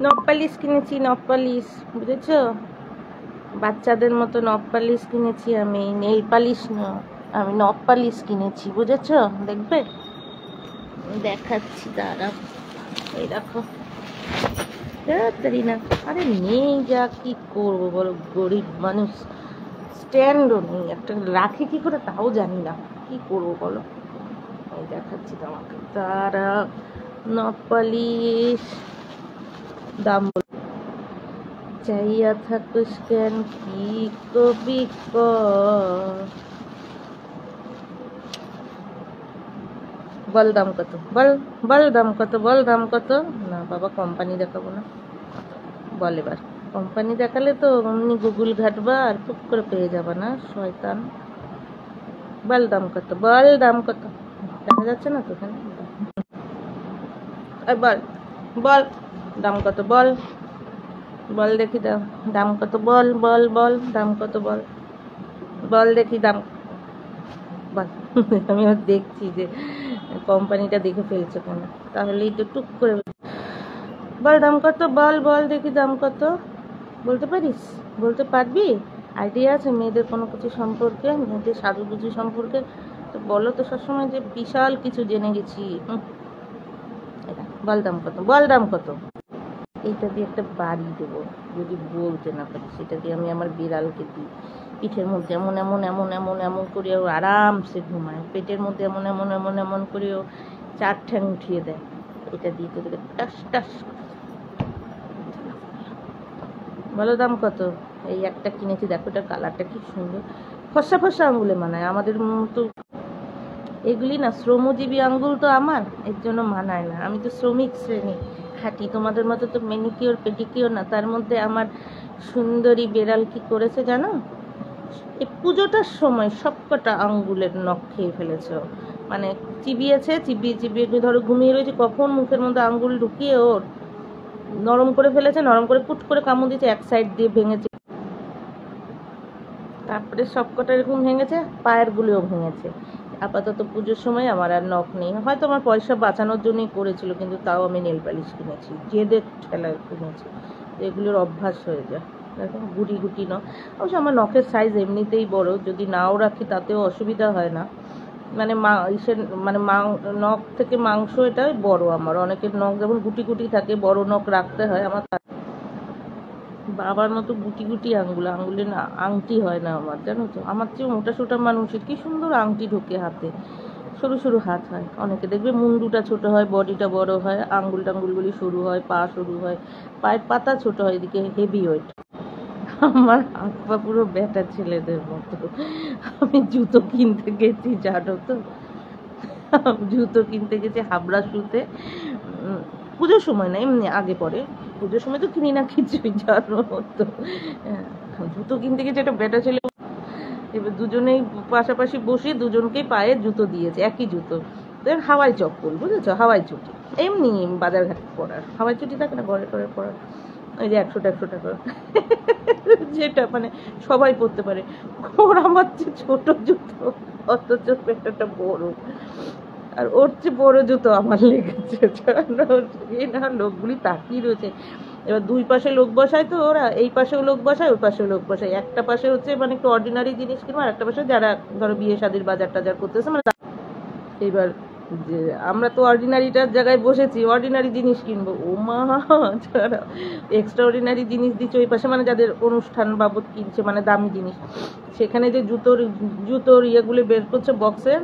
নখ পালিশ কিনেছি, নখ পালিশ, বুঝেছো? বাচ্চাদের মতো নখ পালিশ কিনেছি আমি, নেল পালিশ না, আমি নখ পালিশ কিনেছি, বুঝেছো? দেখবে, দেখাচ্ছি, দাঁড়াও। এই দেখো, তাড়াতাড়ি না, আরে নেই, যা কি করবো বলো, গরিব মানুষ, স্ট্যান্ডও নেই, একটা রাখি কি করে তাও জানি না, কি করবো বলো। এই দেখাচ্ছি তোমাকে, তারা নখ পালিশ দাম চাইয়া থাকিস কেন, কি কবি বল দাম কত, বল বল দাম কত, বল দাম কত। না বাবা, কোম্পানি দেখাবো না, বল এবার। কোম্পানি দেখালে তো অমনি গুগল ঘাটবা আর টুক করে পেয়ে যাবা না, শয়তান। বল দাম কত, বল দাম কত, দেখা যাচ্ছে না তো এখানে, বল বল দাম কত, বল বল দেখি, দাম দাম কত, বল বল বল দাম কত, বল বল দেখি দাম বল। আমি দেখছি যে কোম্পানিটা দেখে ফেলছো কেন, তাহলেই তো টুক করে বল দাম কত, বল বল দেখি দাম কত। বলতে পারিস, বলতে পারবি? আইডিয়া আছে মেয়েদের কোনো কিছু সম্পর্কে, মেয়েদের সাজুগুজু সম্পর্কে? তো বলো তো সবসময় যে বিশাল কিছু জেনে গেছি। বল দাম কত, বল দাম কত। এইটা দিয়ে একটা বাড়ি দেবো যদি বলতে না পারি, সেটা দিয়ে আমি আমার বিড়ালকে দিই, পিঠের মধ্যে এমন এমন এমন এমন এমন করেও আরামসে ঘুমায়, পেটের মধ্যে এমন এমন এমন এমন করেও 4 ঠ্যাং উঠিয়ে দেয়। এটা দিয়ে তোদেরকে টাস টাস। বলো দাম কত। এই একটা কিনেছি, দেখো এটা কালারটা কি সুন্দর, ফর্সা ফর্সা আঙুলে মানায়, আমাদের মতো এগুলি না শ্রমজীবী আঙ্গুল তো আমার, এর জন্য মানায় না, আমি তো শ্রমিক শ্রেণী খাটি, তোমাদের মতো তো মেনিকিওর পেডিকিওর না। তার মধ্যে আমার সুন্দরী বেড়াল কি করেছে জানো, এই পুজোটার সময় সবকটা আঙ্গুলের নখ খেয়ে ফেলেছে, মানে চিবিয়েছে, চিবিয়ে চিবিয়ে ধরো ঘুমিয়ে রয়েছে, কখন মুখের মধ্যে আঙ্গুল ঢুকিয়ে ওর নরম করে ফেলেছে, নরম করে পুট করে কামড় দিয়েছে, এক সাইড দিয়ে ভেঙেছে, তারপরে সবকটা এরকম ভেঙেছে, পায়ের গুলিও ভেঙেছে। আপাতত পুজোর সময় আমার আর নখ নেই, হয়তো আমার পয়সা বাঁচানোর জন্যই করেছিল, কিন্তু তাও আমি নেল পালিশ কিনেছি, জেদের ঠেলায় কিনেছি, এগুলোর অভ্যাস হয়ে যায়। দেখো গুটি গুটি নখ, অবশ্য আমার নখের সাইজ এমনিতেই বড়, যদি নাও রাখি তাতেও অসুবিধা হয় না, মানে ইসের মানে নখ থেকে মাংস এটাই বড় আমার, অনেকের নখ যেমন গুটি গুটি থাকে, বড় নখ রাখতে হয়, আমার বাবার মতো গুটি গুটি আঙ্গুল, আঙ্গুলে না আংটি হয় না আমার, জানো তো, আমার চেয়ে মোটা সোটা মানুষের কি সুন্দর আংটি ঢোকে হাতে, সরু সরু হাত হয়, অনেকে দেখবে মুন্ডুটা ছোট হয়, বডিটা বড় হয়, আঙ্গুল টাঙ্গুলগুলি সরু হয়, পা সরু হয়, পায়ের পাতা ছোট হয়, এদিকে হেভি ওয়েট। আমার হাত পা পুরো ব্যাটা ছেলেদের মতো। আমি জুতো কিনতে গেছি, জানো তো, জুতো কিনতে গেছি হাবড়া শুতে, পুজোর সময় না, এমনি আগে পরে, পুজোর সময় তো কিনি না কিছুই, জানো তো, জুতো কিনতে গেছে একটা বেটা ছেলে, এবার দুজনেই পাশাপাশি বসে দুজনকেই পায়ে জুতো দিয়েছে, একই জুতো, হাওয়াই চপ্পল, বুঝেছো, হাওয়াই চটি, এমনি বাজারঘাটে পরার হাওয়াই চটি থাকে না, ঘরে ঘরে পরার, ওই যে 100 টাকা যেটা মানে সবাই পরতে পারে, ওর আমার চেয়ে ছোট জুতো, অথচ একটা বড়, আর ওর চেয়ে বড় জুতো আমার লেগেছে, না লোকগুলি তাকিয়ে রয়েছে, এবার দুই পাশে লোক বসায়, তো ওরা এই পাশেও লোক বসায়, ওই পাশেও লোক বসায়, একটা পাশে হচ্ছে মানে একটু অর্ডিনারি জিনিস কিনবো, আর একটা পাশে যারা ধরো বিয়ে শাদির বাজার টাজার করতেছে, মানে এইবার যে আমরা তো অর্ডিনারিটার জায়গায় বসেছি, অর্ডিনারি জিনিস কিনবো, ও মা, যারা এক্সট্রা অর্ডিনারি জিনিস দিচ্ছে ওই পাশে, মানে যাদের অনুষ্ঠান বাবদ কিনছে, মানে দামি জিনিস, সেখানে যে জুতোর ইয়েগুলি বের করছে বক্সের,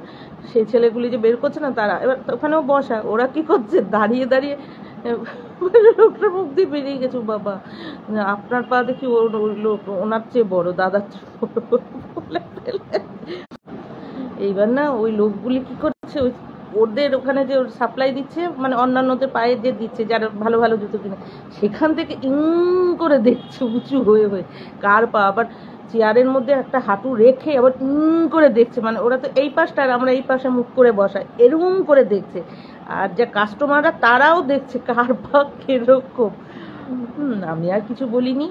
সেই ছেলেগুলি যে বের করছে না, তারা এবার ওখানেও বসা, ওরা কি করছে, দাঁড়িয়ে দাঁড়িয়ে লোকটার মুখ দিয়ে বেরিয়ে গেছে, বাবা আপনার পা দেখি লোক ওনার চেয়ে বড়, দাদার চেয়ে বড় বলে ফেলে। এইবার না ওই লোকগুলি কি করছে, ওই ওদের ওখানে যে সাপ্লাই দিচ্ছে, মানে অন্যান্যদের পায়ে যে দিচ্ছে, যারা ভালো ভালো জুতো কিনে, সেখান থেকে করে দেখছে উঁচু হয়ে হয়ে কার পা, আবার চেয়ারের মধ্যে একটা হাঁটু রেখে আবার করে দেখছে, মানে ওরা তো এই পাশটা আর আমরা এই পাশে মুখ করে বসায়, এরকম করে দেখছে, আর যা কাস্টমাররা তারাও দেখছে কার পা কিরকম। আমি আর কিছু বলিনি,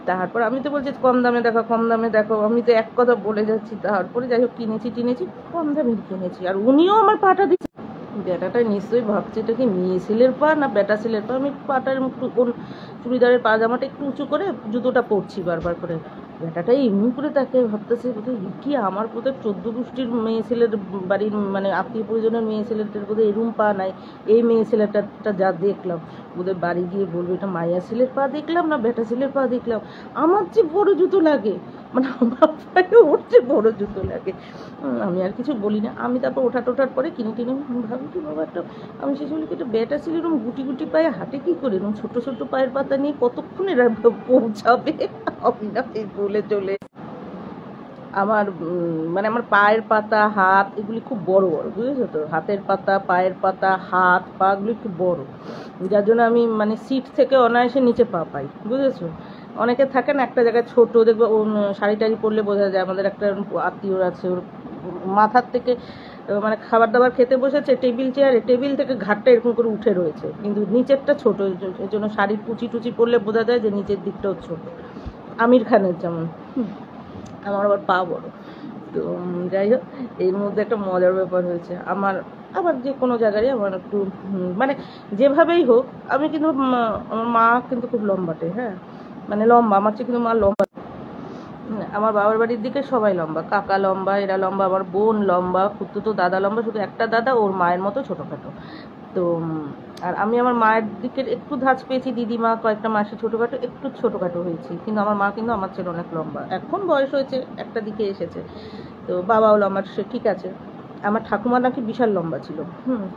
তারপর আমি তো বলছি কম দামে দেখো, কম দামে দেখো, আমি তো এক কথা বলে যাচ্ছি, তারপরে যাই হোক কিনেছি কম দামে কিনেছি, আর উনিও আমার পাটা দিচ্ছে, বেটাটা নিশ্চয়ই ভাবছে এটা কি মেয়ে ছেলের পা না বেটা ছেলের পা। আমি পাটার একটু চুড়িদারের পাজামাটা একটু উঁচু করে জুতোটা পরছি বারবার করে। বেটাটাই এমনি করে তাকে ভাবতেছে বোধহয় কি আমার বোধহয় 14 গোষ্ঠীর মেয়ে ছেলের বাড়ির মানে আত্মীয় পরিজনের মেয়ে ছেলেদের বোধহয় এরম পা নাই। এই মেয়ে ছেলেটা যা দেখলাম বোধহয় বাড়ি গিয়ে বলবো এটা মায়া ছেলের পা দেখলাম না বেটা ছেলের পা দেখলাম। আমার যে বড় জুতো লাগে, মানে আমার পায়ে ওর যে বড় জুতো লাগে। আমি আর কিছু বলি না। আমি তারপর ওঠার পরে কিনে ভাবি কি বাবা একটা, আমি শেষ বলি একটা বেটা ছিল এরকম গুটি গুটি পায়ে হাঁটে কি করে, এরকম ছোট ছোট পায়ের পাতা নিয়ে কতক্ষণ এরা পৌঁছাবে। আমি না এই বলে চলে আমার মানে আমার পায়ের পাতা হাত এগুলি খুব বড় বড়, বুঝেছো তো, হাতের পাতা পায়ের পাতা হাত পা গুলি খুব বড়, যার জন্য আমি মানে সিট থেকে অনায়াসে নিচে পা পাই, বুঝেছো। অনেকে থাকে না একটা জায়গায় ছোট, দেখবে শাড়ি টাড়ি পরলে বোঝা যায়। আমাদের একটা আত্মীয় আছে, ওর মাথার থেকে মানে খাবার দাবার খেতে বসেছে টেবিল চেয়ারে, টেবিল থেকে ঘাটটা এরকম করে উঠে রয়েছে, কিন্তু নিচেরটা ছোট, এর জন্য শাড়ির কুচি টুচি পরলে বোঝা যায় যে নিচের দিকটাও ছোট। আমির খানের যেমন, আমার আবার পা বড়। তো যাই হোক, এর মধ্যে একটা মজার ব্যাপার হয়েছে আমার। আবার যে কোনো জায়গায় আমার একটু মানে যেভাবেই হোক, আমি কিন্তু আমার মা কিন্তু খুব লম্বাটে, হ্যাঁ মানে লম্বা, আমার চেয়ে কিন্তু মা লম্বা। আমার বাবার বাড়ির দিকে সবাই লম্বা, কাকা লম্বা, এরা লম্বা, আমার বোন লম্বা, খুব তো দাদা লম্বা, শুধু একটা দাদা ওর মায়ের মতো ছোটোখাটো। তো আর আমি আমার মায়ের দিকের একটু ধাঁচ পেয়েছি, দিদিমা কয়েকটা মাসে ছোটোখাটো একটু ছোটোখাটো হয়েছি, কিন্তু আমার মা কিন্তু আমার ছেলে অনেক লম্বা। এখন বয়স হয়েছে, একটা দিকে এসেছে, তো বাবাও লম্বা, সে ঠিক আছে। আমার ঠাকুমা নাকি বিশাল লম্বা ছিল,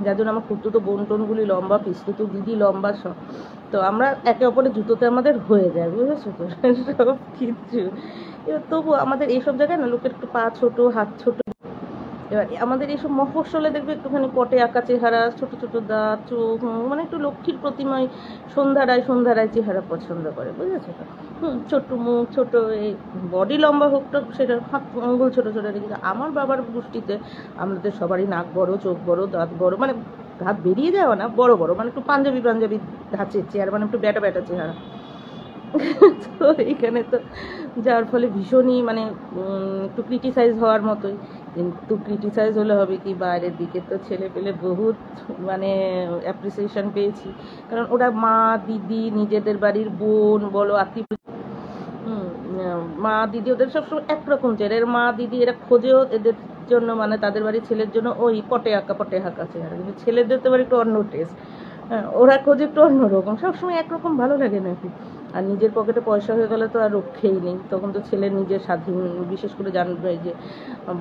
যার জন্য আমার খুঁড়তুতো বোন টোনগুলি লম্বা, পিসতুতো দিদি লম্বা সব। তো আমরা একে অপরের জুতোতে আমাদের হয়ে যায়, বুঝেছো তো, সব কিছু। এবার তবু আমাদের এইসব জায়গায় না লোকের একটু পা ছোট হাত ছোট। এবার আমাদের এইসব মফস্বলে দেখবে একটুখানি পটে আঁকা চেহারা, ছোট ছোট দাঁত চোখ, মানে একটু লক্ষ্মীর প্রতিমায় সন্ধ্যারায় চেহারা পছন্দ করে, বুঝেছো তো। ছোট মুখ ছোট, এই বডি লম্বা হোক তো সেটা হাত আঙ্গুল ছোট ছোট রেখে। আমার বাবার গোষ্ঠীতে আমাদের সবারই নাক বড়, চোখ বড়, দাঁত বড়, মানে দাঁত বেরিয়ে যাওয়া না, বড় বড়, মানে একটু পাঞ্জাবি ধাঁচের চেহারা, মানে একটু ব্যাটা চেহারা। তো এইখানে তো যার ফলে ভীষণই মানে একটু ক্রিটিসাইজ হওয়ার মতোই। কিন্তু ক্রিটিসাইজ হলে হবে কি, বাইরের দিকে তো ছেলে পেলে বহুত মানে অ্যাপ্রিসিয়েশন পেয়েছি, কারণ ওরা মা দিদি নিজেদের বাড়ির বোন বলো আত্মীয়, মা দিদি ওদের সবসময় একরকম চেহারা। এর মা দিদি এরা খোঁজেও এদের জন্য, মানে তাদের বাড়ির ছেলের জন্য ওই পটে হাঁকা চেহারা, কিন্তু ছেলেদের তো বাড়ি একটু অন্য টেস্ট। হ্যাঁ, ওরা খোঁজে একটু অন্যরকম, সবসময় একরকম ভালো লাগে নাকি। আর নিজের পকেটে পয়সা হয়ে গেলে তো আর রক্ষেই নেই, তখন তো ছেলের নিজের স্বাধীন, বিশেষ করে জানবে যে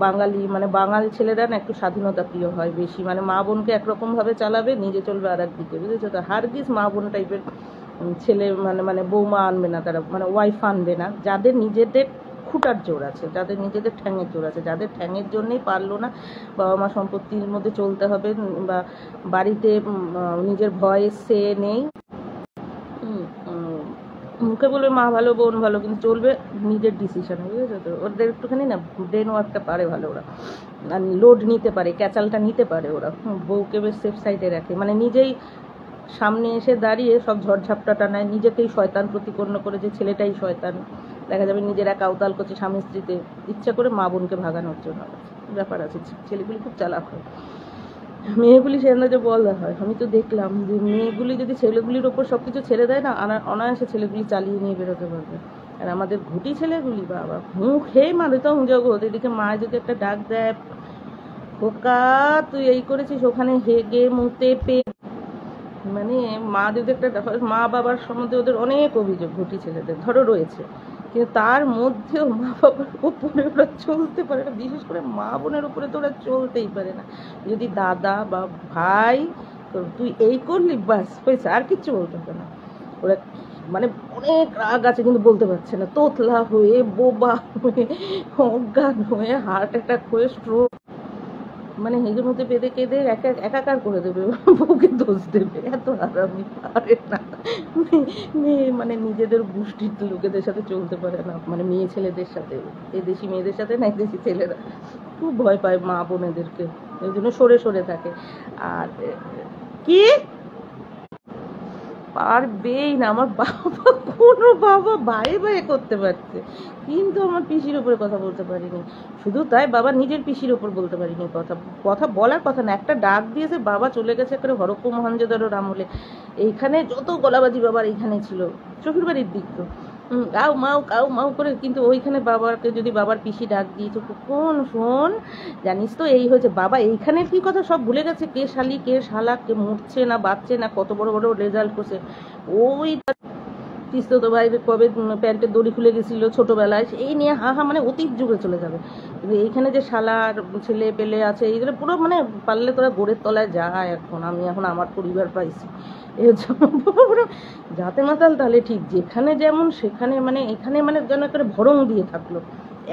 বাঙালি মানে বাঙালি ছেলেরা না একটু স্বাধীনতা প্রিয় হয় বেশি, মানে মা বোনকে একরকমভাবে চালাবে, নিজে চলবে আর একদিকে, বুঝেছো তো। হারগিজ মা বোন টাইপের ছেলে মানে বৌমা আনবে না তারা, মানে ওয়াইফ আনবে না, যাদের নিজেদের খুঁটার জোর আছে, যাদের নিজেদের ঠ্যাঙের জোর আছে, যাদের ঠ্যাঙের জন্যই পারলো না বাবা মা সম্পত্তির মধ্যে চলতে হবে, বা বাড়িতে নিজের ভয়েস সে নেই, মুখে বলবে মা ভালো বোন ভালো, কিন্তু চলবে নিজের ডিসিশন, বুঝেছো তো। ওদের একটুখানি না ব্রেন ওয়ার্কটা পারে ভালো ওরা, আর লোড নিতে পারে, ক্যাচালটা নিতে পারে ওরা, বউকে বেশ সেফ সাইডে রাখে, মানে নিজেই সামনে এসে দাঁড়িয়ে সব ঝড়ঝাপটাটা নেয়, নিজেকেই শয়তান প্রতিপন্ন করে যে ছেলেটাই শয়তান, দেখা যাবে নিজেরা কাউতাল করছে স্বামী স্ত্রীতে, ইচ্ছা করে মা বোনকে ভাগানোর জন্য ব্যাপার আছে। ছেলেগুলি খুব চালাক হয়, মেয়েগুলি সে আন্দাজে বলা হয়। আমি তো দেখলাম যে মেয়েগুলি যদি ছেলেগুলির ওপর সব কিছু ছেড়ে দেয় না, অনায়াসে ছেলেগুলি চালিয়ে নিয়ে বেরোতে পারবে। আর আমাদের ঘুটি ছেলেগুলি বাবা মুখেই মারতাম জগৎ, এদিকে মায়ের যদি একটা ডাক দেয় খোকা তুই এই করেছিস, ওখানে হেগে মুতে পে, মানে মা যদি একটা মা বাবার সম্বন্ধে ওদের অনেক অভিযোগ ঘুটি ছেলেদের ধরো রয়েছে, কিন্তু তার মধ্যেও মা বাবার উপরে ওরা চলতে পারে না, বিশেষ করে মা বোনের উপরে তো ওরা চলতেই পারে না। যদি দাদা বা ভাই তুই এই করলি বাস হয়েছে, আর কিচ্ছু বলতে হবে না। ওরা মানে অনেক রাগ আছে কিন্তু বলতে পারছে না, তোতলা হয়ে বোবা হয়ে অজ্ঞান হয়ে হার্ট অ্যাটাক হয়ে স্ট্রোক, মানে হেজের মধ্যে বেঁধে কেঁদে একাকার করে দেবে, বউকে দোষ দেবে, এত আরামি পারে না। মেয়ে মানে নিজেদের গোষ্ঠীর লোকেদের সাথে চলতে পারে না, মানে মেয়ে ছেলেদের সাথে, এই দেশি মেয়েদের সাথে না, এই দেশি ছেলেরা খুব ভয় পায় মা বোনেদেরকে, এই জন্য সরে সরে থাকে। আর কি পারবেই না। আমার বাবা, কোনো বাবা বায়ে বায়ে করতে পারছে, কিন্তু আমার পিসির ওপরে কথা বলতে পারিনি। শুধু তাই, বাবা নিজের পিসির ওপর বলতে পারিনি কথা। কথা বলার কথা না, একটা ডাক দিয়েছে, বাবা চলে গেছে করে হরপ্পা মহেঞ্জোদারোর আমলে। এইখানে যত গলাবাজি বাবার এইখানে ছিল, শ্বশুরবাড়ির দিক তো কাউ মাউ করে, কিন্তু ওইখানে বাবাকে যদি বাবার পিসি ডাক দিয়েছে, কোন শোন জানিস তো এই হয়েছে, বাবা এইখানের কি কথা সব ভুলে গেছে, কে শালি কে শালা, কে মরছে না বাচ্চে না, কত বড় বড় রেজাল্ট করছে। ওই তিস্তো তো ভাই কবে প্যান্টের দড়ি খুলে গেছিল ছোটবেলায়, এই নিয়ে মানে অতীত যুগে চলে যাবে। কিন্তু এইখানে যে শালার ছেলে পেলে আছে, এইগুলো পুরো মানে পারলে তোরা গোড়ের তলায় যায়। আমি এখন আমার পরিবার পাইছি, এর জন্য পুরো যাতে মাতাল তাহলে ঠিক, যেখানে যেমন সেখানে, মানে এখানে মানে যেন একটা ভরং দিয়ে থাকলো।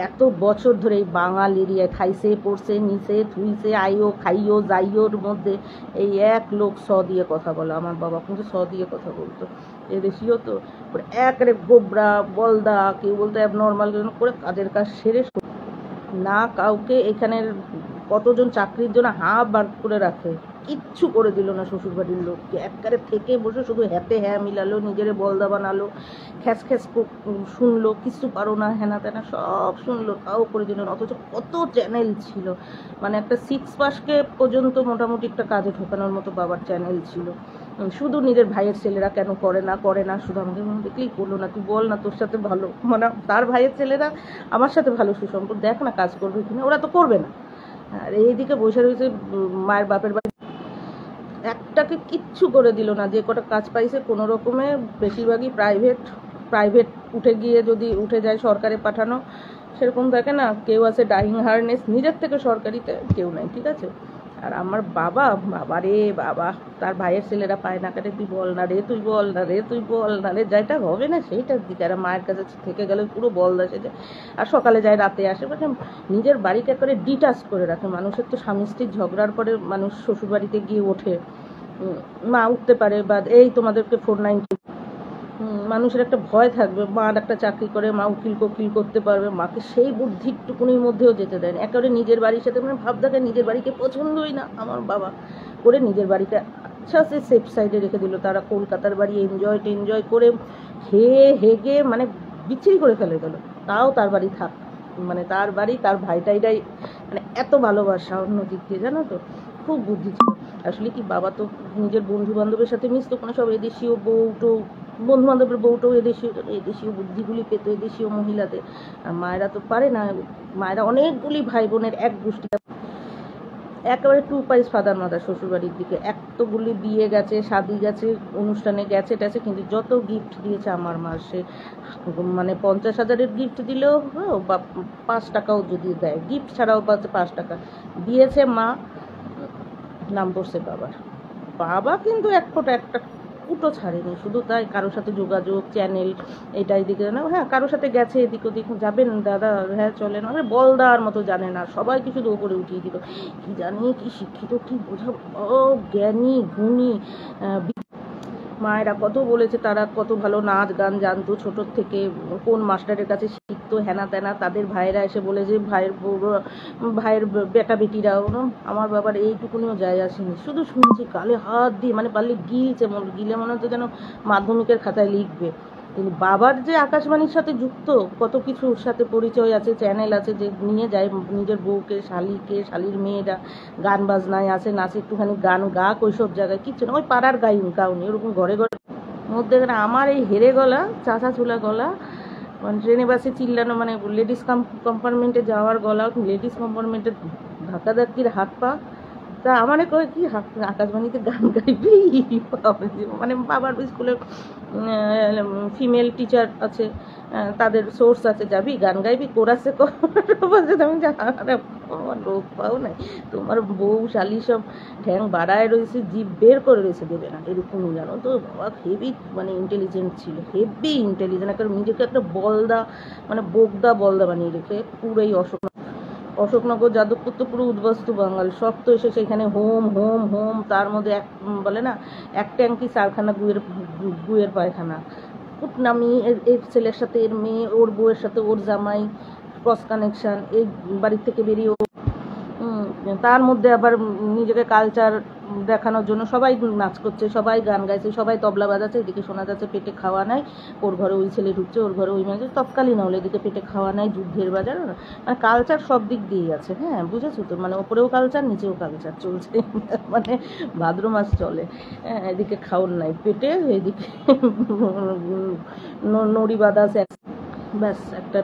এত বছর ধরে এই বাঙাল এরিয়ায় খাইছে পড়ছে নিচে থুইছে আইও খাইও যাইওর মধ্যে এই এক লোক দিয়ে কথা বলে। আমার বাবা কিন্তু দিয়ে কথা বলতো, এদেশীয় তো একেবারে গোবরা বলদা, কেউ বলতো অ্যাবনর্মাল করে কাজের কাজ সেরে না কাউকে এখানের কতজন চাকরির জন্য বার করে রাখে, কিচ্ছু করে দিল না শ্বশুরবাড়ির লোককে। একবারে থেকে বসে শুধু হ্যাতে হ্যাঁ মিলালো, নিজের বলদা বানালো, খ্যাস খ্যাস শুনলো, কিছু পারো না হেনা তেনা সব শুনলো, তাও করে দিল না। অথচ কত চ্যানেল ছিল, মানে একটা 6 পাসকে পর্যন্ত মোটামুটি একটা কাজে ঢোকানোর মতো বাবার চ্যানেল ছিল। শুধু নিজের ভাইয়ের ছেলেরা কেন করে না, শুধু আমাকে দেখলেই করলো না, তুই বল না তোর সাথে ভালো, মানে তার ভাইয়ের ছেলেরা আমার সাথে ভালো সুসম্পর্ক, দেখ না কাজ করবে কিনা, ওরা তো করবে না। আর এইদিকে বসে রয়েছে মায়ের বাপের বাড়ি, একটাকে কিচ্ছু করে দিল না। যে কটা কাজ পাইছে কোনো রকমে, বেশিরভাগই প্রাইভেট উঠে গিয়ে যদি উঠে যায় সরকারে পাঠানো, সেরকম থাকে না, কেউ আছে ডাইং হারনেস, নিজের থেকে সরকারিতে কেউ নাই, ঠিক আছে। আর আমার বাবা রে বাবা, তার ভাইয়ের ছেলেরা পায় না কাটে, তুই বল না রে তুই বল না রে তুই বল না রে, যেটা হবে না সেইটার দিকে। আর মায়ের কাছে থেকে গেলে পুরো বলদা সে যায়, আর সকালে যায় রাতে আসে, মানে নিজের বাড়িকে করে ডিটাচ করে রাখে। মানুষের তো স্বামী স্ত্রীর ঝগড়ার পরে মানুষ শ্বশুরবাড়িতে গিয়ে ওঠে, মা উঠতে পারে, বা এই তোমাদেরকে 490 মানুষের একটা ভয় থাকবে, মার একটা চাকরি করে মা উকিল কোকিল করতে পারবে, মাকে সেই বুদ্ধিটুকুনির মধ্যেও যেতে দেয় না। একেবারে নিজের বাড়ির সাথে মানে ভাব দেখে নিজের বাড়িকে পছন্দই না আমার বাবা করে, নিজের বাড়িতে আচ্ছা সে সেফ সাইডে রেখে দিল। তারা কলকাতার বাড়ি এনজয় করে হেগে মানে বিচ্ছিরি করে ফেলে গেল, তাও তার বাড়ি থাক, মানে তার বাড়ি তার ভাইটাইরাই, মানে এত ভালোবাসা অন্য দিক দিয়ে, জানো তো খুব বুদ্ধি ছিল। আসলে কি, বাবা তো নিজের বন্ধু বান্ধবের সাথে মিশতো, কোনো সব এদেশীয় বউটো, বন্ধু বান্ধবের বউটাও এদেশীয় বুদ্ধিগুলি পেতো এদেশীয় মহিলাদের। আর মায়েরা তো পারে না, মায়েরা অনেকগুলি ভাই বোনের এক গোষ্ঠী, একেবারে 2 পাইস ফাদার মাদার শ্বশুরবাড়ির দিকে, এতগুলি বিয়ে গেছে, শাদি গেছে, অনুষ্ঠানে গেছে টেছে, কিন্তু যত গিফট দিয়েছে আমার মা, সে মানে 50,000-এর গিফট দিলেও বা 5 টাকাও যদি দেয়, গিফট ছাড়াও পাচ্ছে 5 টাকা দিয়েছে মা, নাম পড়ছে বাবা কিন্তু একটা কুটো ছাড়েনি। শুধু তাই, কারোর সাথে যোগাযোগ চ্যানেল এটাই দিকে না, হ্যাঁ কারোর সাথে গেছে এদিক ওদিক, যাবেন দাদা, হ্যাঁ চলেন, মানে বলদার মতো জানে না, সবাইকে শুধু ওপরে উঠিয়ে দিল। কি জানি কি শিক্ষিত কি বোঝা, জ্ঞানী গুণী। মায়েরা কত বলেছে তারা কত ভালো নাচ গান জানতো ছোটোর থেকে, কোন মাস্টারের কাছে শিখতো হেনা তেনা, তাদের ভাইয়েরা এসে বলে যে ভাইয়ের বেটা বেটিরাও। আমার বাবার এইটুকুনিও যায় আসেনি, শুধু শুনছি গালে হাত দিয়ে, মানে পারলে গিলে মনে হতো যেন মাধ্যমিকের খাতায় লিখবে। কিন্তু বাবার যে আকাশবাণীর সাথে যুক্ত, কত কিছুর সাথে পরিচয় আছে, চ্যানেল আছে, যে নিয়ে যায় নিজের বউকে, শালির মেয়েরা গান বাজনায় আছে, নাচে, একটুখানি গান গাক, ওই সব জায়গায় কিচ্ছু না, ওই পাড়ার গাউনি ওরকম ঘরে ঘরে মধ্যে। আমার এই হেরে গলা, চাচা চুলা গলা, মানে ট্রেনে বাসে চিল্লানো, মানে লেডিস কম্পার্টমেন্টে যাওয়ার গলা, লেডিস কম্পার্টমেন্টে ধাক্কাধাক্কির হাত পা। তা আমারে কয় কি আকাশবাণীতে গান গাইবি, মানে বাবার স্কুলে ফিমেল টিচার আছে, তাদের সোর্স আছে, যাবি গান গাইবি, কোরাসে আমি আমার লোক পাও নাই, তোমার বউ শালি সব ঠ্যাং বাড়ায় রয়েছে, জিভ বের করে রয়েছে, দেবে না এরকম, জানো তো বাবা হেভি মানে ইন্টেলিজেন্ট ছিল, হেভি ইন্টেলিজেন্ট, একটা নিজেকে একটা মানে বলদা বানিয়ে রেখে পুরোই অশোকনগর যাদবপুর তো পুরো উদ্বাস্তু বাঙাল, সব তো এসে সেখানে হোম হোম হোম, তার মধ্যে বলে না এক ট্যাঙ্কি 4খানা গুয়ের পায়খানা, কুটনামি, এর ছেলের সাথে এর মেয়ে, ওর বউয়ের সাথে ওর জামাই, ক্রস কানেকশন, এই বাড়ির থেকে বেরিয়ে তার মধ্যে আবার নিজেকে কালচার দেখানোর জন্য সবাই নাচ করছে, সবাই গান গাইছে, সবাই তবলা বাজাচ্ছে, এদিকে শোনা যাচ্ছে পেটে খাওয়া নাই, ওর ঘরে ওই ছেলে ঢুকছে, ওর ঘরে ওই মেয়ে, তৎকালীন হলে এদিকে পেটে খাওয়া নাই, যুদ্ধের বাজার, মানে কালচার সব দিক দিয়েই আছে। হ্যাঁ, বুঝেছো তো, মানে ওপরেও কালচার নিচেও কালচার চলছে, মানে ভাদ্র মাস চলে। হ্যাঁ, এদিকে খাওয়ার নাই পেটে, এদিকে নড়ি বাঁধা আছে, ব্যাস একটা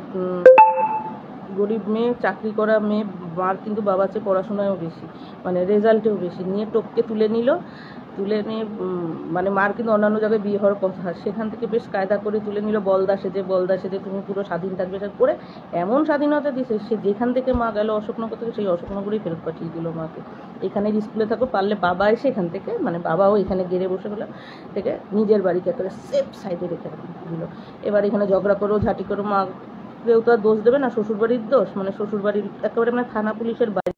গরিব মেয়ে, চাকরি করা মেয়ে, মার কিন্তু বাবার চেয়ে পড়াশোনায়ও বেশি, মানে রেজাল্টেও বেশি, নিয়ে টপকে তুলে নিল, তুলে নিয়ে মানে মার কিন্তু অন্যান্য জায়গায় বিয়ে হওয়ার কথা, সেখান থেকে বেশ কায়দা করে তুলে নিল, বলদা সেজে তুমি পুরো স্বাধীন থাকবে, সেটা করে এমন স্বাধীনতা দিছে, সে যেখান থেকে মা গেল অশোকনগর থেকে, সেই অশোকনগরেই ফেরত পাঠিয়ে দিল মাকে, এখানে স্কুলে থাকো, পারলে বাবা এসে এখান থেকে, মানে বাবাও এখানে গেড়ে বসে গেল, থেকে নিজের বাড়িতে একটা সেফ সাইডে রেখে দিল। এবার এখানে ঝগড়া করো, ঝাঁটি করো, মা কেউ তো আর দোষ দেবে না, শ্বশুরবাড়ির দোষ, মানে শ্বশুরবাড়ির একেবারে মানে থানা পুলিশের বাড়ি,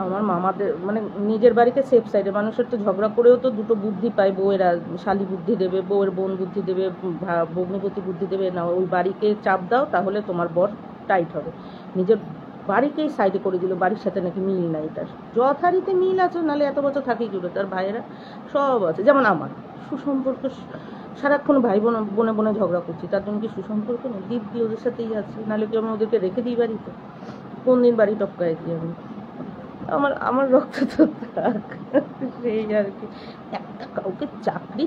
আমার মামাদের মানে নিজের বাড়িতে সেফ সাইডে, মানুষের তো ঝগড়া করেও তো দুটো বুদ্ধি পায়, বউয়েরা শালি বুদ্ধি দেবে, বউয়ের বোন বুদ্ধি দেবে, ভগ্নিপতি বুদ্ধি দেবে, না ওই বাড়িকে চাপ দাও তাহলে তোমার বর টাইট হবে, নিজের বাড়িকেই সাইডে করে দিল, বাড়ির সাথে নাকি মিল নাই তার, যথারীতি মিল আছে, নাহলে এত বছর থাকেই জুড়ে, তার ভাইয়েরা সব আছে, যেমন আমার সুসম্পর্ক, সারাক্ষণ ভাই বোনে বোনে ঝগড়া করছি, তার জন্য কি সুসম্পর্ক নেই? দিদি ওদের সাথেই আছে, নাহলে কি আমি ওদেরকে রেখে দিই বাড়িতে? কোন দিন বাড়ি টপকায় দিই আমি? আমার রক্ত তো থাক, সেই আর কি। একটা কাউকে চাকরি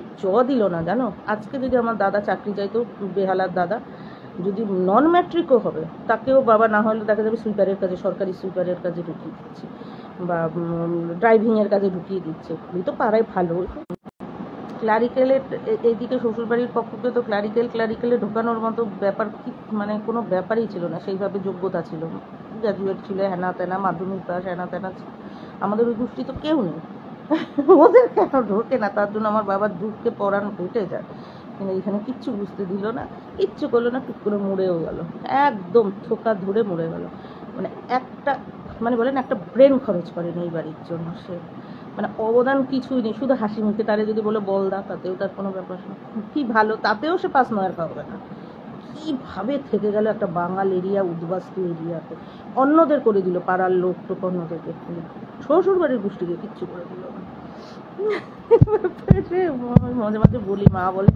দিল না, জানো, আজকে যদি আমার দাদা চাকরি চাইতো, বেহালার দাদা, যদি নন ম্যাট্রিকও হবে, তাকেও বাবা না হলে দেখা যাবে সুইপারের কাজে, সরকারি সুইপারের কাজে ঢুকিয়ে দিচ্ছে, বা ড্রাইভিংয়ের কাজে ঢুকিয়ে দিচ্ছে, ওই তো পাড়ায় ভালো। ক্লারিক্যালের এইদিকে শ্বশুরবাড়ির পক্ষকে তো ক্লারিক্যালে ঢোকানোর মতো ব্যাপার কি, মানে কোনো ব্যাপারই ছিল না, সেইভাবে যোগ্যতা ছিল না, গ্র্যাজুয়েট ছিল, হেনা তেনা, মাধ্যমিক পাস, হেনা তেনা, আমাদের ওই গোষ্ঠী তো কেউ নেই, ওদের কেন ঢোকে না, তার জন্য আমার বাবার দুঃখকে পড়ানো ফুটে যায়, কিন্তু এখানে কিচ্ছু বুঝতে দিল না, কিচ্ছু করলো না, টুক করে মরেও গেল, একদম থোকা ধরে মরে গেল, মানে একটা মানে বলেন একটা ব্রেন খরচ করেনি এই বাড়ির জন্য, সে মানে অবদান কিছুই নেই, শুধু হাসি মুখে, তারে যদি বলে বলদা, তাতেও তার কোনো ব্যাপার না, কি ভালো, তাতেও সে 5 নয়ের পাবে না, কীভাবে থেকে গেল একটা বাঙাল এরিয়া, উদ্বাস্তু এরিয়াতে, অন্যদের করে দিল, পাড়ার লোক টোক অন্যদেরকে, শ্বশুর বাড়ির গোষ্ঠীকে কিচ্ছু করে দিল না। মাঝে মাঝে বলি, মা বলে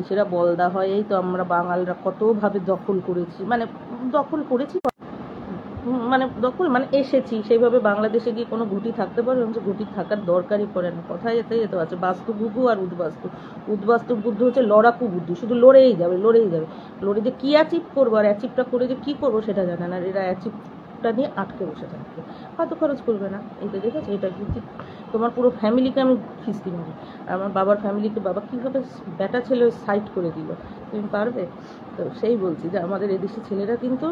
সেটা বলদা হয়, এই তো আমরা বাঙালরা কতভাবে দখল করেছি, মানে মানে এসেছি, সেইভাবে বাংলাদেশে গিয়ে কোনো ঘুঁটি থাকতে পারবে, যে ঘুঁটি থাকার দরকারই পড়ে না, কথায় যেতে আছে, বাস্তু বুদ্ধু আর উদ্বাস্তু বুদ্ধি হচ্ছে লড়াকু বুদ্ধি, শুধু লড়েই যাবে, লড়ে যে কী অ্যাচিভ করবো, আর অ্যাচিভটা করে যে কী করবো সেটা জানে না, এরা অ্যাচিভটা নিয়ে আটকে বসে থাকবে, হয়তো খরচ করবে না, এই তো দেখেছো, এটা কিন্তু তোমার পুরো ফ্যামিলিকে আমি খিস্তি মারি, আর আমার বাবার ফ্যামিলিকে বাবা কীভাবে ব্যাটা ছেলে সাইড করে দিল, তুমি পারবে? তো সেই বলছি যে আমাদের এদেশি ছেলেরা কিন্তু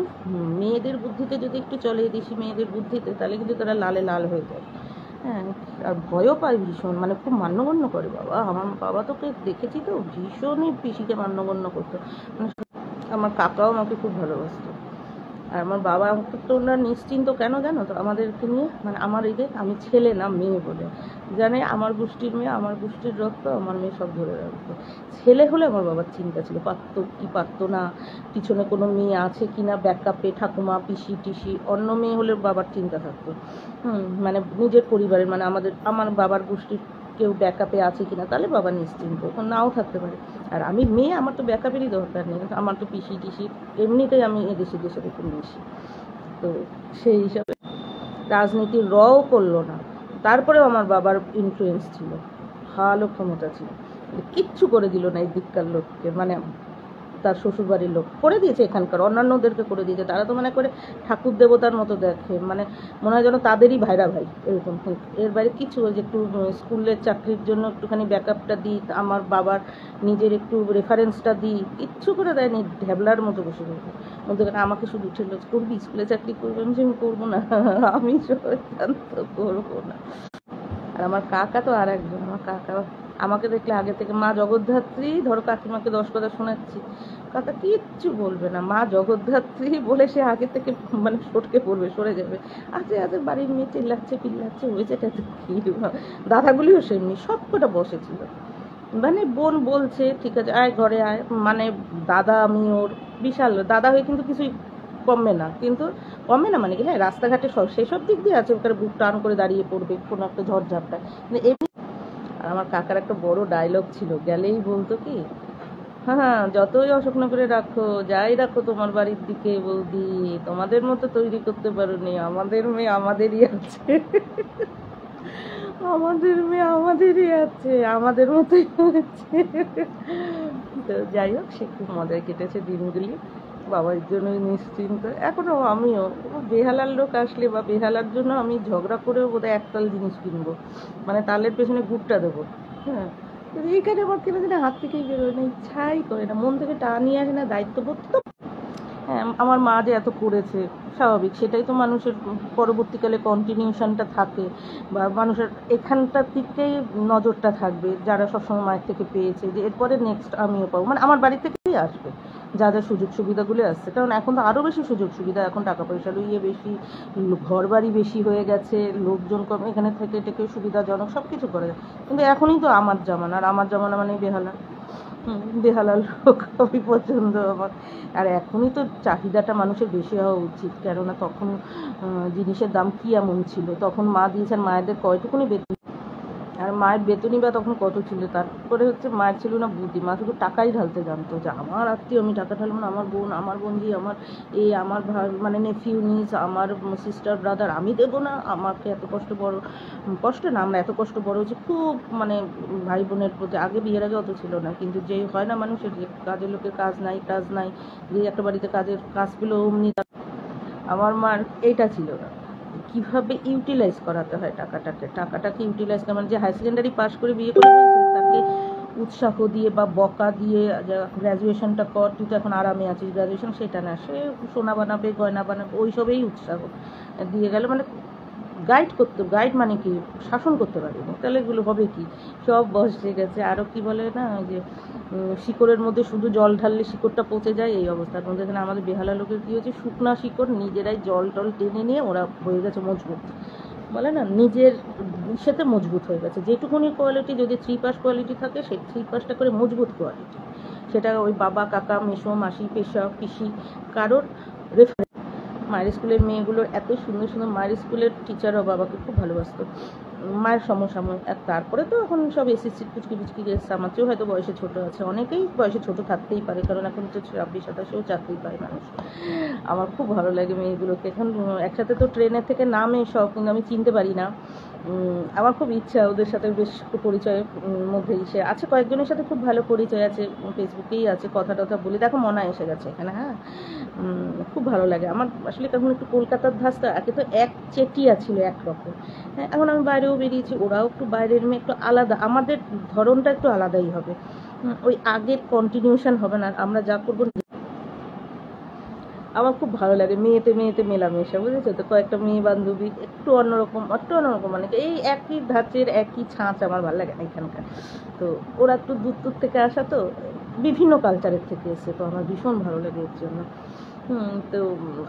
মেয়েদের বুদ্ধিতে যদি একটু চলে, এদেশি মেয়েদের বুদ্ধিতে, তাহলে কিন্তু তারা লালে লাল হয়ে যায়। হ্যাঁ, আর ভয়ও পায় ভীষণ, মানে খুব মান্যগণ্য করে বাবা, আমার বাবা তোকে দেখেছি তো ভীষণই পিসিকে মান্যগণ্য করতো, মানে আমার কাকাও আমাকে খুব ভালোবাসতো, আর আমার বাবা তো ওরা নিশ্চিন্ত কেন জানো তো আমাদেরকে নিয়ে, মানে আমার এই যে আমি ছেলে না মেয়ে বলে, জানে আমার গোষ্ঠীর মেয়ে, আমার গোষ্ঠীর রক্ত, আমার মেয়ে সব ধরে রাখতো, ছেলে হলে আমার বাবার চিন্তা ছিল, পারতো কি পারতো না, পিছনে কোনো মেয়ে আছে কি না, ব্যাকআপে ঠাকুমা পিসি টিসি, অন্য মেয়ে হলে বাবার চিন্তা থাকতো, মানে নিজের পরিবারের, মানে আমার বাবার গোষ্ঠীর কেউ ব্যাকআপে আছে কিনা, তাহলে বাবা নিশ্চিন্ত, নাও থাকতে পারে, আর আমি মেয়ে, আমার তো ব্যাকআপেরই দরকার নেই, আমার তো পিসি টিসি, এমনিতেই আমি এদেশে দেশের একটু মিশি, তো সেই হিসাবে রাজনীতির রও করলো না, তারপরেও আমার বাবার ইনফ্লুয়েন্স ছিল, ভালো ক্ষমতা ছিল, কিচ্ছু করে দিল না এই দিককার লোককে, মানে তার শ্বশুরবাড়ির লোক করে দিয়েছে, এখানকার অন্যান্যদেরকে করে দিয়েছে, তারা তো মনে করে ঠাকুর দেবতার মতো দেখে, মানে মনে হয় যেন তাদেরই ভাইরা ভাই এরকম, এর বাইরে কিছু, ওই যে একটু স্কুলের চাকরির জন্য একটুখানি ব্যাকআপটা দিই, আমার বাবার নিজের একটু রেফারেন্সটা দিই, কিচ্ছু করে দেয়নি, ঢ্যাবলার মতো বসে রয়েছে, বলতে গেলে আমাকে শুধু উঠে করবি, স্কুলে চাকরি করবি, আমি করবো না, আমি সিদ্ধান্ত করবো না। আর আমার কাকা তো আর একজন, আমার কাকা আমাকে দেখলে আগে থেকে, মা জগদ্ধাত্রী, ধরো কাকিমাকে 10 কথা শোনাচ্ছি, কাকা কিচ্ছু বলবে না, মা জগদ্ধাত্রী বলে সে আগে থেকে মানে সটকে পড়বে, সরে যাবে, আজ বাড়ির মেয়ে চিল্লাচ্ছে পিল্লাচ্ছে, হয়েছে কি, দাদাগুলিও সেমনি, সব কটা বসেছিল, মানে বোন বলছে ঠিক আছে আয় ঘরে আয়, মানে দাদা আমি ওর বিশাল দাদা হয়ে কিন্তু কিছুই কমবে না, কিন্তু কমবে না মানে কি, হ্যাঁ রাস্তাঘাটে সব সেসব দিক দিয়ে আছে, ওখানে বুক টান করে দাঁড়িয়ে পড়বে কোনো একটা ঝড়ঝাপটায়, কিন্তু এমনি। আর আমার কাকার একটা বড় ডায়লগ ছিল, গেলেই বলতো কি, হ্যাঁ হ্যাঁ যতই অস্বপ্ন করে রাখো, যাই রাখো তোমার বাড়ির দিকে বৌদি, তোমাদের মতো তৈরি করতে পারোনি, আমাদের মেয়ে আমাদেরই আছে, আমাদের মেয়ে আমাদেরই আছে, আমাদের মতোই হয়েছে। তো যাই হোক, সে খুব মজায় কেটেছে দিনগুলি, বাবার জন্যই নিশ্চিন্ত। এখনও আমিও বেহালার লোক আসলে বা বেহালার জন্য আমি ঝগড়া করেও বোধহয় একতাল জিনিস কিনবো, মানে তালের পেছনে গুড়টা দেবো। হ্যাঁ, কিন্তু এইখানে আমার কেন যেন হাত থেকেই বেরোয় না, ইচ্ছাই করে না, মন থেকে টানিয়ে আসে না, দায়িত্ববোধ তো। হ্যাঁ, আমার মা যে এত করেছে স্বাভাবিক, সেটাই তো মানুষের পরবর্তীকালে কন্টিনিউশনটা থাকে, বা মানুষের এখানটার দিকেই নজরটা থাকবে, যারা সবসময় মায়ের থেকে পেয়েছে, যে এরপরে নেক্সট আমিও পাবো, মানে আমার বাড়ি থেকেই আসবে যা যা সুযোগ সুবিধাগুলো আসছে। কারণ এখন তো আরও বেশি সুযোগ সুবিধা, এখন টাকা পয়সারও ইয়ে বেশি, ঘর বাড়ি বেশি হয়ে গেছে, লোকজন কম, এখানে থেকে থেকে সুবিধাজনক সব কিছু করে যায়। কিন্তু এখনই তো আমার জামানা, আর আমার জামানা মানে বেহালা। বেহালাল লোক খুবই পছন্দ আমার। আর এখনই তো চাহিদাটা মানুষের বেশি হওয়া উচিত, কেননা তখন জিনিসের দাম কী এমন ছিল, তখন মা দিয়েছেন, মায়েদের কয়টুকুনি বেতন, আর মায়ের বেতনই বা তখন কত ছিল। তারপরে হচ্ছে মায়ের ছিল না বুদ্ধি, মা শুধু টাকাই ঢালতে জানতো, যে আমার আত্মীয় আমি টাকা ঢালবো না, আমার বোনজি, আমার এই আমার ভাই মানে নেফিউ নিস, আমার সিস্টার ব্রাদার আমি দেবো না, আমাকে এত কষ্ট বড়, কষ্ট না, আমরা এত কষ্ট বড় হচ্ছে খুব, মানে ভাই বোনের প্রতি। আগে বিয়ের আগে অত ছিল না, কিন্তু যে হয় না মানুষের, যে কাজের লোকের কাজ নাই, যে একটা বাড়িতে কাজের কাজ পেলো অমনি। আমার মার এইটা ছিল না, কীভাবে ইউটিলাইজ করাতে হয় টাকাটাকে ইউটিলাইজ করা, মানে যে হাই সেকেন্ডারি পাস করে বিয়ে করে দিয়েছে তাকে উৎসাহ দিয়ে বা বকা দিয়ে, গ্র্যাজুয়েশনটা কর, তুই তো এখন আরামে আছিস, গ্র্যাজুয়েশন সেটা না, সে সোনা বানাবে, গয়না বানাবে, ওইসবেই উৎসাহ দিয়ে গেল, মানে গাইড মানে কি, শাসন করতে পারিনি, তাহলে এগুলো হবে কি, সব বসে গেছে। আরও কি বলে না, যে শিকড়ের মধ্যে শুধু জল ঢাললে শিকড়টা পচে যায়, এই অবস্থার মধ্যে এখানে আমাদের বেহালা লোকের কী হচ্ছে, শুকনা শিকড় নিজেরাই জল টল টেনে নিয়ে ওরা হয়ে গেছে মজবুত, বলে না নিজের সাথে মজবুত হয়ে গেছে। যেটুকুনি কোয়ালিটি যদি 3 পাস কোয়ালিটি থাকে, সেই 3 পাসটা করে মজবুত কোয়ালিটি, সেটা ওই বাবা কাকা মেসো মাসি পেশা পিসি কারোর রেফারেন্স। মায়ের স্কুলের মেয়েগুলোর এত সুন্দর সুন্দর, মায়ের স্কুলের টিচারও বাবাকে খুব ভালোবাসতো, মায়ের সমসাময়িক। আর তারপরে তো এখন সব এসএসসি পুচকি এসছে, আমার চেয়েও হয়তো বয়সে ছোটো আছে, অনেকেই বয়সে ছোটো থাকতেই পারে, কারণ এখন তো 26-27-এও চাকরি পায় মানুষ। আমার খুব ভালো লাগে মেয়েগুলোকে, এখন একসাথে তো ট্রেনের থেকে নামে সব, কিন্তু আমি চিনতে পারি না। আমার খুব ইচ্ছা ওদের সাথে বেশ পরিচয়ের মধ্যেই, সে আছে কয়েকজনের সাথে খুব ভালো পরিচয় আছে, ফেসবুকেই আছে, কথা টথা বলি, দেখো মনা এসে গেছে এখানে। হ্যাঁ, খুব ভালো লাগে আমার আসলে। তখন একটু কলকাতার ধাঁচটা, একে তো এক চেটিয়া ছিল একরকম। হ্যাঁ, এখন আমি বাইরেও বেরিয়েছি, ওরাও একটু বাইরের মেয়ে, একটু আলাদা, আমাদের ধরনটা একটু আলাদাই হবে, ওই আগের কন্টিনিউশন হবে না, আমরা যা করবো। আমার খুব ভালো লাগে মেয়েতে মেলামেশা, বুঝেছো তো, কয়েকটা মেয়ে বান্ধবী একটু অন্যরকম মানে এই একই ধাঁচের একই ছাঁচ আমার ভালো লাগে না এখানকার। তো ওরা একটু দূর থেকে আসা, তো বিভিন্ন কালচারের থেকে এসে, তো আমার ভীষণ ভালো লাগে এর জন্য। তো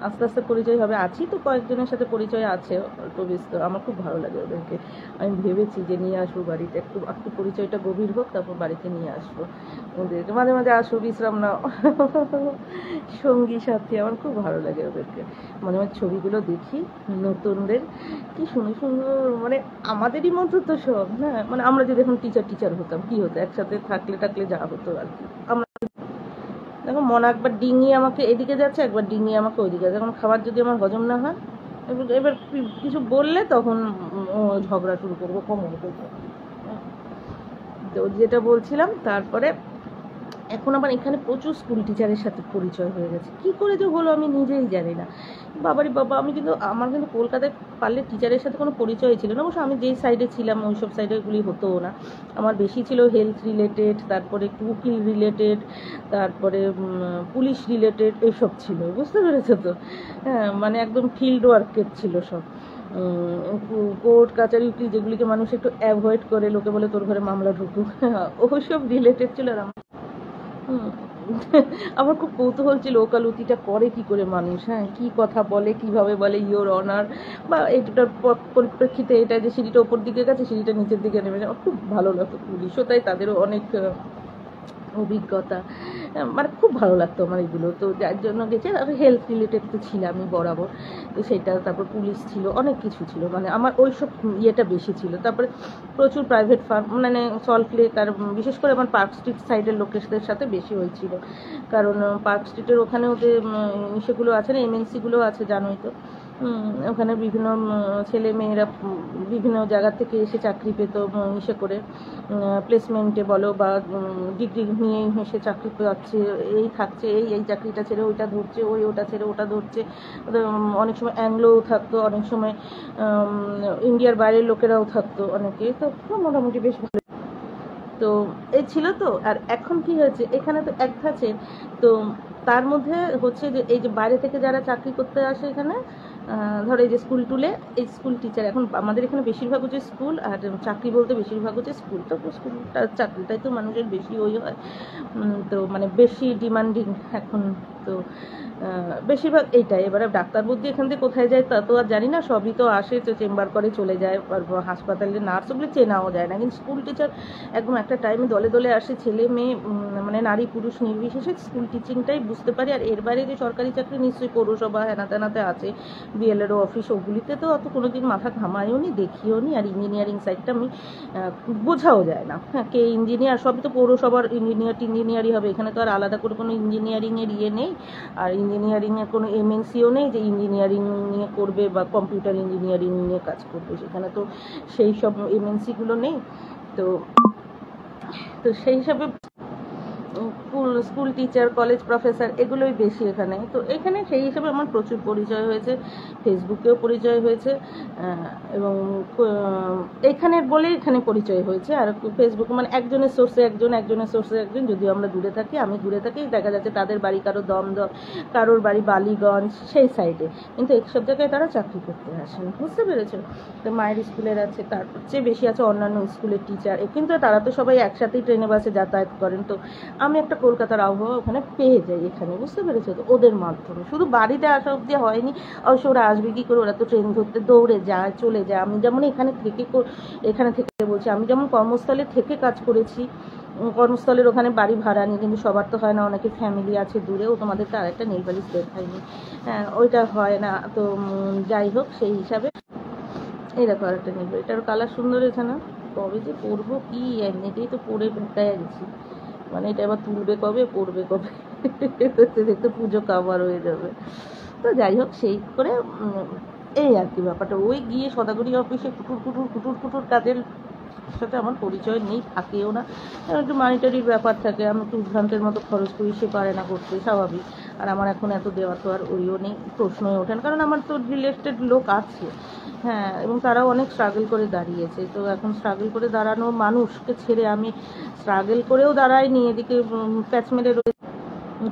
আস্তে আস্তে পরিচয় হবে, আছি তো কয়েকজনের সাথে পরিচয় আছে অল্প বিস্তর, আমার খুব ভালো লাগে ওদেরকে। আমি ভেবেছি যে নিয়ে আসবো বাড়িতে, একটু একটু পরিচয়টা গভীর হোক, তারপর বাড়িতে নিয়ে আসবো ওদেরকে, মাঝে মাঝে আসো, বিশ্রাম নাও, সঙ্গী সাথী, আমার খুব ভালো লাগে ওদেরকে। মাঝে মাঝে ছবিগুলো দেখি নতুনদের, কি সুন্দর সুন্দর, মানে আমাদেরই মতো তো সব, হ্যাঁ, মানে আমরা যদি এখন টিচার হতাম কি হতো, একসাথে থাকলে যা হতো আর কি। আমরা দেখো মনে একবার ডিঙিয়ে আমাকে এদিকে যাচ্ছে, একবার ডিঙিয়ে আমাকে ওইদিকে যাচ্ছে, এখন খাবার যদি আমার হজম না হয়, এবার কিছু বললে তখন ঝগড়া শুরু করবো কোমর থেকে। তো যেটা বলছিলাম, তারপরে এখন আবার এখানে প্রচুর স্কুল টিচারের সাথে পরিচয় হয়ে গেছে, কী করে যে হলো আমি নিজেই জানি না। বাবারি বাবা, আমি কিন্তু আমার কিন্তু কলকাতায় পারলে টিচারের সাথে কোনো পরিচয় ছিল না, অবশ্য আমি যেই সাইডে ছিলাম ওই সব সাইডেগুলি হতোও না। আমার বেশি ছিল হেলথ রিলেটেড, তারপরে একটু উকিল রিলেটেড, তারপরে পুলিশ রিলেটেড, এসব ছিল, বুঝতে পেরেছো তো। হ্যাঁ, মানে একদম ফিল্ড ওয়ার্কের ছিল সব, কোর্ট কাচারি উকিল, যেগুলিকে মানুষ একটু অ্যাভয়েড করে, লোকে বলে তোর ঘরে মামলা ঢুকুক, ওই সব রিলেটেড ছিল। আর আমার খুব কৌতূহল ছিল ওকালতিটা করে কি করে মানুষ, হ্যাঁ, কি কথা বলে, কিভাবে বলে ইয়োর অনার, বা এইটার পরিপ্রেক্ষিতে এটা যে সিঁড়িটা ওপর দিকে গেছে, সিঁড়িটা নিচের দিকে নেমে যায়, আমার খুব ভালো লাগতো। পুলিশও তাই, তাদেরও অনেক অভিজ্ঞতা, মানে খুব ভালো লাগতো আমার এগুলো, তো যার জন্য গেছে। আর হেলথ রিলেটেড তো ছিলামই বরাবর, তো সেটা, তারপর পুলিশ ছিল, অনেক কিছু ছিল, মানে আমার ওই সব ইয়েটা বেশি ছিল। তারপরে প্রচুর প্রাইভেট ফার্ম, মানে সল্ট লেক, আর বিশেষ করে আমার পার্ক স্ট্রিট সাইডের লোকেশদের সাথে বেশি হয়েছিল, কারণ পার্ক স্ট্রিটের ওখানে ওদের সেগুলো আছে না, এমএনসিগুলো আছে, জানোই তো। ওখানে বিভিন্ন ছেলে মেয়েরা বিভিন্ন জায়গা থেকে এসে চাকরি পেত, ইসে করে প্লেসমেন্টে বলো বা ডিগ্রি নিয়েই এসে চাকরি পাচ্ছে, এই থাকছে, এই চাকরিটা ছেড়ে ওইটা ধরছে, ওটা ছেড়ে ওটা ধরছে। অনেক সময় অ্যাংলোও থাকতো, অনেক সময় ইন্ডিয়ার বাইরের লোকেরাও থাকতো অনেকে, তো মোটামুটি বেশ ভালো। তো এই ছিল তো। আর এখন কি হয়েছে, এখানে তো এক ধাঁচে, তো তার মধ্যে হচ্ছে যে এই যে বাইরে থেকে যারা চাকরি করতে আসে এখানে, ধরো এই যে স্কুল টুলে, এই স্কুল টিচার, এখন আমাদের এখানে বেশিরভাগ হচ্ছে স্কুল, আর চাকরি বলতে বেশিরভাগ হচ্ছে স্কুল, তো স্কুলটা চাকরিটাই তো মানুষের বেশি ওই হয়, তো মানে বেশি ডিমান্ডিং এখন, তো বেশিরভাগ এইটাই। এবারে ডাক্তার বুদ্ধি এখান থেকে কোথায় যায় তা তো আর জানি না, সবই তো আসে, তো চেম্বার করে চলে যায়, আর হাসপাতালে নার্স ওগুলো চেনাও যায় না, কিন্তু স্কুল টিচার একদম একটা টাইমে দলে দলে আসে, ছেলে মেয়ে মানে নারী পুরুষ নির্বিশেষে স্কুল টিচিংটাই বুঝতে পারি। আর এর বাইরে যে সরকারি চাকরি নিশ্চয়ই পৌরসভা হেনা তেনাতে আছে, বিএলএরও অফিস, ওগুলিতে তো অত কোনোদিন মাথা ঘামায়ও নি, দেখিও নি। আর ইঞ্জিনিয়ারিং সাইডটা আমি বোঝাও যায় না, হ্যাঁ, কে ইঞ্জিনিয়ার, সবই তো পৌরসভার ইঞ্জিনিয়ারই হবে, এখানে তো আর আলাদা করে কোনো ইঞ্জিনিয়ারিংয়ের ইয়ে নেই, আর ইঞ্জিনিয়ারিংয়ের কোনো এমএনসিও নেই যে ইঞ্জিনিয়ারিং নিয়ে করবে বা কম্পিউটার ইঞ্জিনিয়ারিং নিয়ে কাজ করবে, সেখানে তো সেই সব এমএনসিগুলো নেই। তো তো সেই হিসাবে স্কুল টিচার, কলেজ প্রফেসর, এগুলোই বেশি এখানে। তো এখানে সেই হিসাবে আমার প্রচুর পরিচয় হয়েছে, ফেসবুকেও পরিচয় হয়েছে, এবং এখানের বলেই এখানে পরিচয় হয়েছে। আর ফেসবুক মানে একজনের সোর্সে একজন, যদিও আমরা দূরে থাকি, আমি দূরে থাকি, দেখা যাচ্ছে তাদের বাড়ি কারো দমদম, কারোর বাড়ি বালিগঞ্জ, সেই সাইডে, কিন্তু এইসব জায়গায় তারা চাকরি করতে আসেন, বুঝতে পেরেছো? তো মায়ের স্কুলের আছে, তারপর চেয়ে বেশি আছে অন্যান্য স্কুলের টিচার, কিন্তু তারা তো সবাই একসাথেই ট্রেনে বাসে যাতায়াত করেন। তো আমি একটা কলকাতার আবহাওয়া ওখানে পেয়ে যাই এখানে, বুঝতে পেরেছো? তো ওদের মাধ্যমে শুধু বাড়িতে আসা অবধি হয়নি, অবশ্য ওরা আসবে কী করে, ওরা তো ট্রেন ধরতে দৌড়ে যায়, চলে যায়। আমি যেমন এখানে থেকে বলছি, আমি যেমন কর্মস্থলে থেকে কাজ করেছি, কর্মস্থলের ওখানে বাড়ি ভাড়া নিই, কিন্তু সবার তো হয় না, অনেকে ফ্যামিলি আছে দূরে, ও তোমাদের তো আরেকটা নেল পালিশ দেখায়নি, হ্যাঁ ওইটা হয় না। তো যাই হোক, সেই হিসাবে এই দেখো আরেকটা নেল পালিশ, এটার কালার সুন্দর এখানে, কবে যে পরবো কি, এমনিতেই তো পরে বেকায় গেছি, মানে এটা এবার তুলবে কবে, পড়বে কবে, দেখতে দেখতে পুজো কাবার হয়ে যাবে। তো যাই হোক, সেই করে এই আর কি ব্যাপারটা। ওই গিয়ে সদাগরি অফিসে কুটুর কাজের সাথে আমার পরিচয় নেই, থাকেও না, একটু মানিটারির ব্যাপার থাকে, আমি একটু উদ্ভ্রান্তের মতো খরচ করি, সে পারে না করতে, স্বাভাবিক। আর আমার এখন এত দেওয়া তো আর ওইও নেই, প্রশ্নই ওঠেন, কারণ আমার তো রিলেটেড লোক আছে, হ্যাঁ, এবং তারাও অনেক স্ট্রাগল করে দাঁড়িয়েছে। তো এখন স্ট্রাগল করে দাঁড়ানো মানুষকে ছেড়ে আমি স্ট্রাগল করেও দাঁড়াইনি, এদিকে প্যাচ মেরে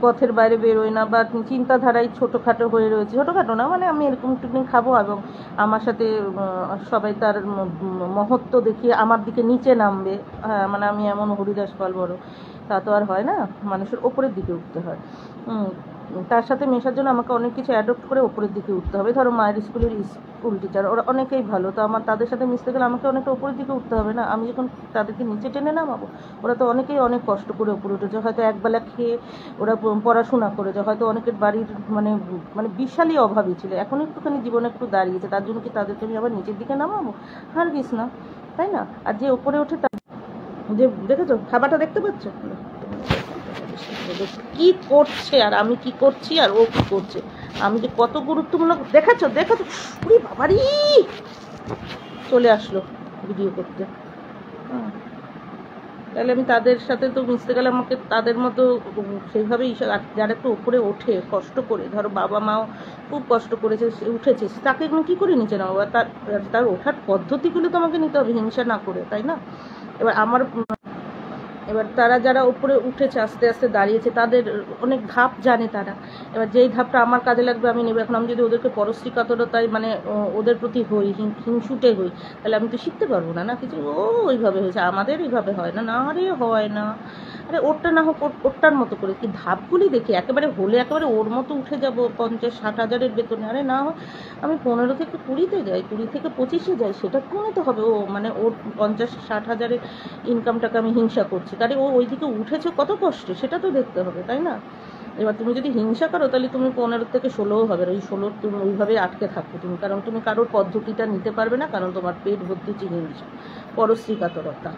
পথের বাইরে বেরোয় না, বা চিন্তাধারায় ছোটোখাটো হয়ে রয়েছে, ছোটোখাটো না মানে আমি এরকম একটুখানি খাবো, এবং আমার সাথে সবাই তার মহত্ব দেখিয়ে আমার দিকে নিচে নামবে, হ্যাঁ, মানে আমি এমন হরিদাস পাল বড়, তা তো আর হয় না, মানুষের ওপরের দিকে উঠতে হয়। তার সাথে মেশার জন্য আমাকে অনেক কিছু অ্যাডপ্ট করে ওপরের দিকে উঠতে হবে। ধরো মায়ের স্কুলের স্কুল টিচার, ওরা অনেকেই ভালো, তো আমার তাদের সাথে মিশতে গেলে আমাকে অনেকটা ওপরের দিকে উঠতে হবে না, আমি যখন তাদেরকে নিচে টেনে নামাবো, ওরা তো অনেকেই অনেক কষ্ট করে ওপরে উঠেছে, হয়তো একবেলা খেয়ে ওরা পড়াশোনা করেছে, হয়তো অনেকের বাড়ির মানে মানে বিশালই অভাবী ছিল, এখন একটুখানি জীবনে একটু দাঁড়িয়েছে, তার জন্য কি তাদেরকে আমি আবার নিচের দিকে নামাবো? হারগিস না, তাই না? আর যে ওপরে ওঠে তার যে, দেখেছো খাবারটা দেখতে পাচ্ছ কি করছে, আর আমি কি করছি, আর ও কি করছে, আমি যে কত গুরুত্বপূর্ণ, দেখাচ্ছ বাবারি চলে আসলো ভিডিও করতে। তাহলে আমি তাদের সাথে তো মিশতে গেলে আমাকে তাদের মতো সেইভাবেই, যারা একটু ওপরে ওঠে কষ্ট করে, ধরো বাবা মাও খুব কষ্ট করেছে, উঠেছে, তাকে কী করে নিচে নাও, তার ওঠার পদ্ধতিগুলো তো আমাকে নিতে হবে, হিংসা না করে, তাই না? এবার তারা যারা উপরে উঠেছে, আস্তে আস্তে দাঁড়িয়েছে, তাদের অনেক ধাপ জানে তারা, এবার যেই ধাপটা আমার কাজে লাগবে আমি নেব। এখন আমি যদি ওদেরকে পরশ্রী কাতরতায় মানে ওদের প্রতি হই, হিংসুটে হই, তাহলে আমি তো শিখতে পারবো না, না কিছু। ওইভাবে হয়েছে, আমাদের এইভাবে হয় না, না রে হয় না, আরে ওরটা না হোক ওরটার মতো করে, কি ধাপগুলি দেখি একেবারে হলে একেবারে ওর মতো উঠে যাব 50-60 হাজারের বেতনে, আরে না হয় আমি 15 থেকে 20-তে যাই, 20 থেকে 25-এ যাই, সেটা মনে তো হবে ও মানে ওর 50-60 হাজারের ইনকামটাকে আমি হিংসা করছি, থেকে, আরে ও ওইদিকে উঠেছে কত কষ্টে, সেটা তো দেখতে হবে, তাই না? এবার তুমি যদি হিংসা করো তাহলে তুমি 15 থেকে 16 হবে, ওই 16 তুমি ওইভাবে আটকে থাকো তুমি, কারণ তুমি কারোর পদ্ধতিটা নিতে পারবে না, কারণ তোমার পেট ভর্তি হিংসা, পরশ্রী কাতরতা।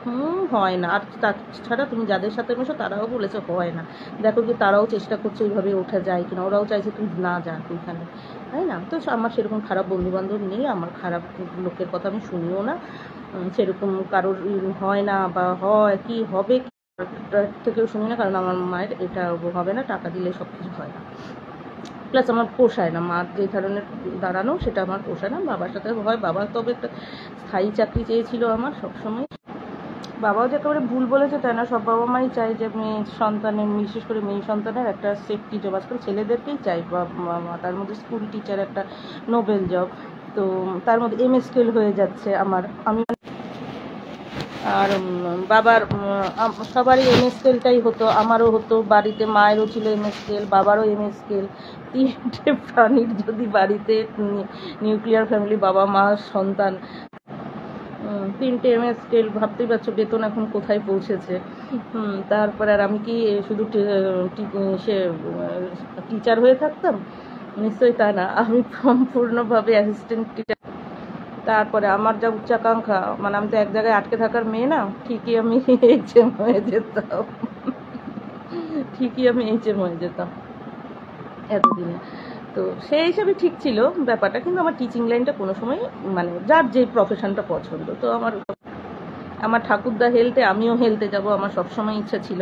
হয় না। আর তাছাড়া তুমি যাদের সাথে মেশো তারাও বলেছে হয় না, দেখো কি তারাও চেষ্টা করছে ওইভাবে ওঠা যায় কিনা, ওরাও চাইছে তুই না যা ওইখানে, তাই না? তো আমার সেরকম খারাপ বন্ধুবান্ধব নেই, আমার খারাপ লোকের কথা আমি শুনিও না, সেরকম কারোর হয় না বা হয় কি হবে থেকেও শুনি না, কারণ আমার মায়ের এটা হবে না, টাকা দিলে সব কিছু হয় না, প্লাস আমার পোষায় না, মার যে ধরনের দাঁড়ানো সেটা আমার পোষায় না। বাবার সাথে হয়, বাবা তবে একটা স্থায়ী চাকরি চেয়েছিল আমার সবসময়, বাবাও যে একেবারে ভুল বলেছে তাই না, সব বাবা মাই চায় যে মেয়ে সন্তানের, বিশেষ করে মেয়ে সন্তানের একটা সেফটি জব, আজকাল ছেলেদেরকেই চাই, বা তার মধ্যে স্কুল টিচার একটা নোবেল জব, তো তার মধ্যে MSL হয়ে যাচ্ছে আমার, আমি আর বাবার সবারই MSLটাই হতো, আমারও হতো, বাড়িতে মায়েরও ছিল MSL, বাবারও MSL, 3টে প্রাণীর যদি বাড়িতে নিউক্লিয়ার ফ্যামিলি, বাবা মা সন্তান, 3টে MSL, ভাবতেই পারছো বেতন এখন কোথায় পৌঁছেছে। তারপরে আর আমি কি শুধু সে টিচার হয়ে থাকতাম? নিশ্চয়ই তা না, আমি সম্পূর্ণভাবে অ্যাসিস্ট্যান্ট টিচার। তারপরে আমার যা উচ্চাকাঙ্ক্ষা, মানে আমি তো এক জায়গায় আটকে থাকার মেয়ে না, ঠিকই আমি HM হয়ে যেতাম, ঠিকই আমি HM হয়ে যেতাম এতদিনে। তো সেই হিসাবে ঠিক ছিল ব্যাপারটা, কিন্তু আমার টিচিং লাইনটা কোনো সময়, মানে যার যে প্রফেশনটা পছন্দ, তো আমার ঠাকুরদা হেলথে, আমিও হেলথে যাব, আমার সবসময় ইচ্ছা ছিল।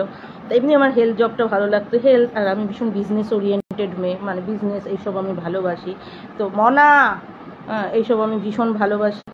এমনি আমার হেলথ জবটা ভালো লাগতো, হেলথ, আর আমি ভীষণ বিজনেস ওরিয়েন্টেড মেয়ে, মানে বিজনেস এইসব আমি ভালোবাসি, তো মনা এইসব আমি ভীষণ ভালোবাসি।